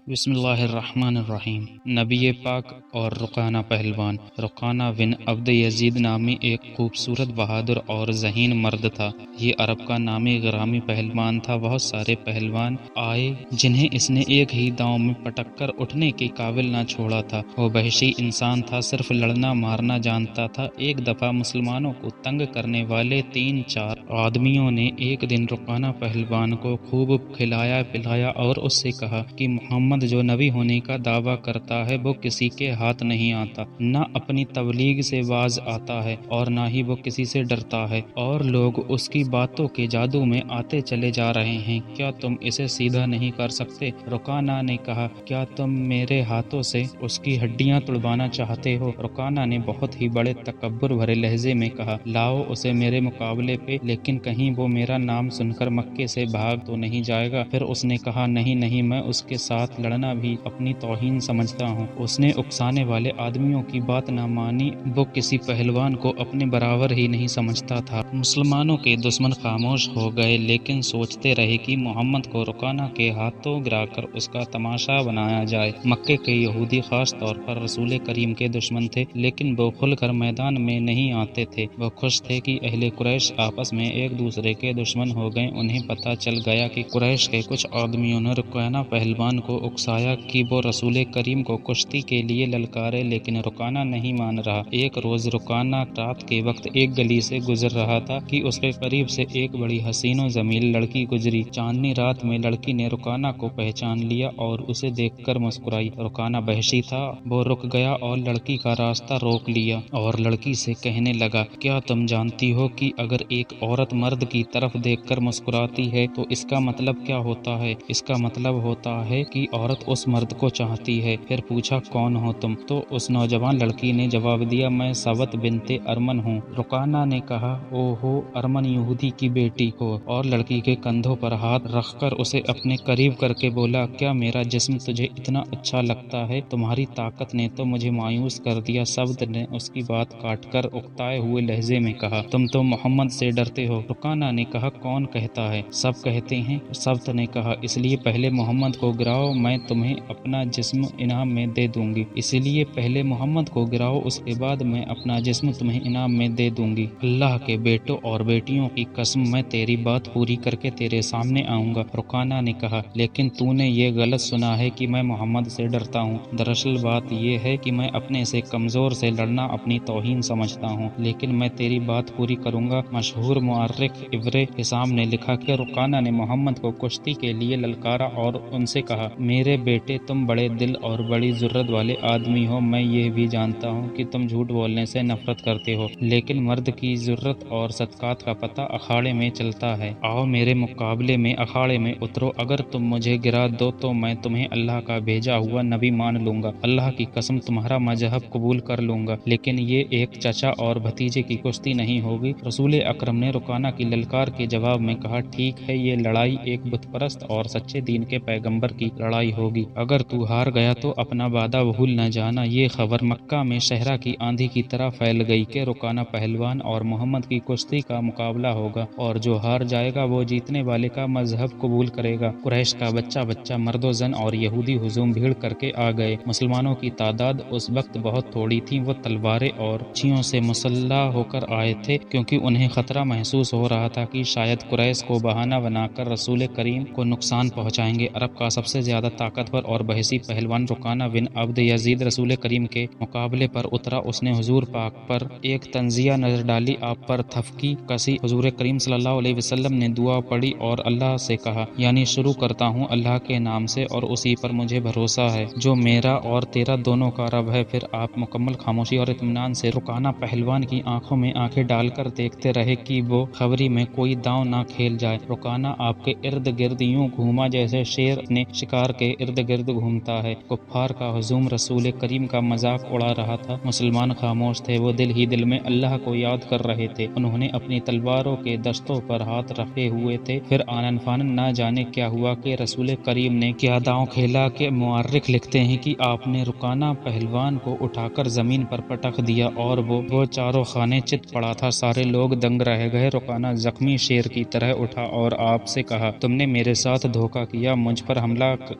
بسم اللہ الرحمن الرحیم۔ نبی پاک اور رکانہ پہلوان۔ رکانہ بن عبد یزید نامی ایک خوبصورت، بہادر اور ذہین مرد تھا۔ یہ عرب کا نامی غرامی پہلوان تھا۔ بہت سارے پہلوان آئے جنہیں اس نے ایک ہی داؤں میں پٹک کر اٹھنے کے قابل نہ چھوڑا تھا۔ وہ وحشی انسان تھا، صرف لڑنا مارنا جانتا تھا۔ ایک دفعہ مسلمانوں کو تنگ کرنے والے 3-4 آدمیوں نے ایک دن رکانہ پہلوان کو خوب کھلایا پلایا اور اس سے کہا کہ محمد جو نبی ہونے کا دعویٰ کرتا ہے وہ کسی کے ہاتھ نہیں آتا، نہ اپنی تبلیغ سے باز آتا ہے اور نہ ہی وہ کسی سے ڈرتا ہے، اور لوگ اس کی باتوں کے جادو میں آتے چلے جا رہے ہیں۔ کیا تم اسے سیدھا نہیں کر سکتے؟ رکانہ نے کہا، کیا تم میرے ہاتھوں سے اس کی ہڈیاں توڑوانا چاہتے ہو؟ رکانہ نے بہت ہی بڑے تکبر بھرے لہجے میں کہا، لاؤ اسے میرے مقابلے پہ، لیکن کہیں وہ میرا نام سن کر مکے سے بھاگ تو نہیں جائے گا۔ پھر اس نے کہا، نہیں نہیں، میں اس کے ساتھ لڑنا بھی اپنی توہین سمجھتا ہوں۔ اس نے اکسانے والے آدمیوں کی بات نہ مانی۔ وہ کسی پہلوان کو اپنے برابر ہی نہیں سمجھتا تھا۔ مسلمانوں کے دشمن خاموش ہو گئے، لیکن سوچتے رہے کہ محمد کو رکانہ کے ہاتھوں گرا کر اس کا تماشا بنایا جائے۔ مکے کے یہودی خاص طور پر رسول کریم کے دشمن تھے، لیکن وہ کھل کر میدان میں نہیں آتے تھے۔ وہ خوش تھے کہ اہل قریش آپس میں ایک دوسرے کے دشمن ہو گئے۔ انہیں پتہ چل گیا کہ قریش کے کچھ آدمیوں نے رکانہ پہلوان کو اکسایا کہ وہ رسول کریم کو کشتی کے لیے للکارے، لیکن رکانہ نہیں مان رہا۔ ایک روز رکانہ رات کے وقت ایک گلی سے گزر رہا تھا کہ اس کے قریب سے ایک بڑی حسین و جمیل لڑکی گزری۔ چاندنی رات میں لڑکی نے رکانہ کو پہچان لیا اور اسے دیکھ کر مسکرائی۔ رکانہ وحشی تھا، وہ رک گیا اور لڑکی کا راستہ روک لیا اور لڑکی سے کہنے لگا، کیا تم جانتی ہو کہ اگر ایک عورت مرد کی طرف دیکھ کر مسکراتی ہے تو اس کا مطلب کیا ہوتا ہے؟ اس کا مطلب ہوتا ہے کہ عورت اس مرد کو چاہتی ہے۔ پھر پوچھا، کون ہو تم؟ تو اس نوجوان لڑکی نے جواب دیا، میں سوت بنت ارمن ہوں۔ رکانہ نے کہا، او ہو، ارمن یہودی کی بیٹی ہو، اور لڑکی کے کندھوں پر ہاتھ رکھ کر اسے اپنے قریب کر کے بولا، کیا میرا جسم تجھے اتنا اچھا لگتا ہے؟ تمہاری طاقت نے تو مجھے مایوس کر دیا۔ سوت نے اس کی بات کاٹ کر اکتائے ہوئے لہجے میں کہا، تم تو محمد سے ڈرتے ہو۔ رکانہ نے کہا، کون کہتا ہے؟ سب کہتے ہیں۔ سوت نے کہا، اس لیے پہلے محمد کو گراؤ، میں تمہیں اپنا جسم انعام میں دے دوں گی۔ اس لیے پہلے محمد کو گراؤ، اس کے بعد میں اپنا جسم تمہیں انعام میں دے دوں گی۔ اللہ کے بیٹوں اور بیٹیوں کی قسم، میں تیری بات پوری کر کے تیرے سامنے آؤں گا۔ رکانہ نے کہا، لیکن تو نے یہ غلط سنا ہے کہ میں محمد سے ڈرتا ہوں۔ دراصل بات یہ ہے کہ میں اپنے سے کمزور سے لڑنا اپنی توہین سمجھتا ہوں، لیکن میں تیری بات پوری کروں گا۔ مشہور مورخ ابن حشام نے لکھا کہ رکانہ نے محمد کو کشتی کے لیے للکارا اور ان سے کہا، میرے بیٹے، تم بڑے دل اور بڑی جرأت والے آدمی ہو۔ میں یہ بھی جانتا ہوں کہ تم جھوٹ بولنے سے نفرت کرتے ہو، لیکن مرد کی جرأت اور صداقت کا پتہ اکھاڑے میں چلتا ہے۔ آؤ میرے مقابلے میں اکھاڑے میں اترو۔ اگر تم مجھے گرا دو تو میں تمہیں اللہ کا بھیجا ہوا نبی مان لوں گا۔ اللہ کی قسم، تمہارا مذہب قبول کر لوں گا، لیکن یہ ایک چچا اور بھتیجے کی کشتی نہیں ہوگی۔ رسول اکرم نے رکانہ کی للکار کے جواب میں کہا، ٹھیک ہے، یہ لڑائی ایک بت پرست اور سچے دین کے پیغمبر کی لڑائی ہوگی۔ اگر تو ہار گیا تو اپنا وعدہ بھول نہ جانا۔ یہ خبر مکہ میں صحرا کی آندھی کی طرح پھیل گئی کہ رکانہ پہلوان اور محمد کی کشتی کا مقابلہ ہوگا، اور جو ہار جائے گا وہ جیتنے والے کا مذہب قبول کرے گا۔ قریش کا بچہ بچہ، مرد و زن اور یہودی ہجوم بھیڑ کر کے آ گئے۔ مسلمانوں کی تعداد اس وقت بہت تھوڑی تھی۔ وہ تلواریں اور برچھیوں سے مسلح ہو کر آئے تھے، کیونکہ انہیں خطرہ محسوس ہو رہا تھا کہ شاید قریش کو بہانہ بنا کر رسول کریم کو نقصان پہنچائیں گے۔ عرب کا سب سے زیادہ طاقتور اور بحثی پہلوان رکانہ بن عبد یزید رسول کریم کے مقابلے پر اترا۔ اس نے حضور پاک پر ایک طنزیہ نظر ڈالی، آپ پر تھپکی کسی۔ حضور کریم صلی اللہ علیہ وسلم نے دعا پڑھی اور اللہ سے کہا، یعنی شروع کرتا ہوں اللہ کے نام سے، اور اسی پر مجھے بھروسہ ہے جو میرا اور تیرا دونوں کا رب ہے۔ پھر آپ مکمل خاموشی اور اطمینان سے رکانہ پہلوان کی آنکھوں میں آنکھیں ڈال کر دیکھتے رہے کہ وہ خبری میں کوئی داؤں نہ کھیل جائے۔ رکانہ آپ کے ارد گرد یوں گھوما جیسے شیر اپنے شکار کے ارد گرد گھومتا ہے۔ کفار کا ہجوم رسول کریم کا مذاق اڑا رہا تھا۔ مسلمان خاموش تھے، وہ دل ہی دل میں اللہ کو یاد کر رہے تھے۔ انہوں نے اپنی تلواروں کے دستوں پر ہاتھ رکھے ہوئے تھے۔ پھر آنن فانن نہ جانے کیا ہوا کہ رسول کریم نے کیا داؤں کھیلا کہ مورخ لکھتے ہیں کہ آپ نے رکانہ پہلوان کو اٹھا کر زمین پر پٹک دیا اور وہ چاروں خانے چت پڑا تھا۔ سارے لوگ دنگ رہ گئے۔ رکانہ زخمی شیر کی طرح اٹھا اور آپ سے کہا، تم نے میرے ساتھ دھوکہ کیا، مجھ پر حملہ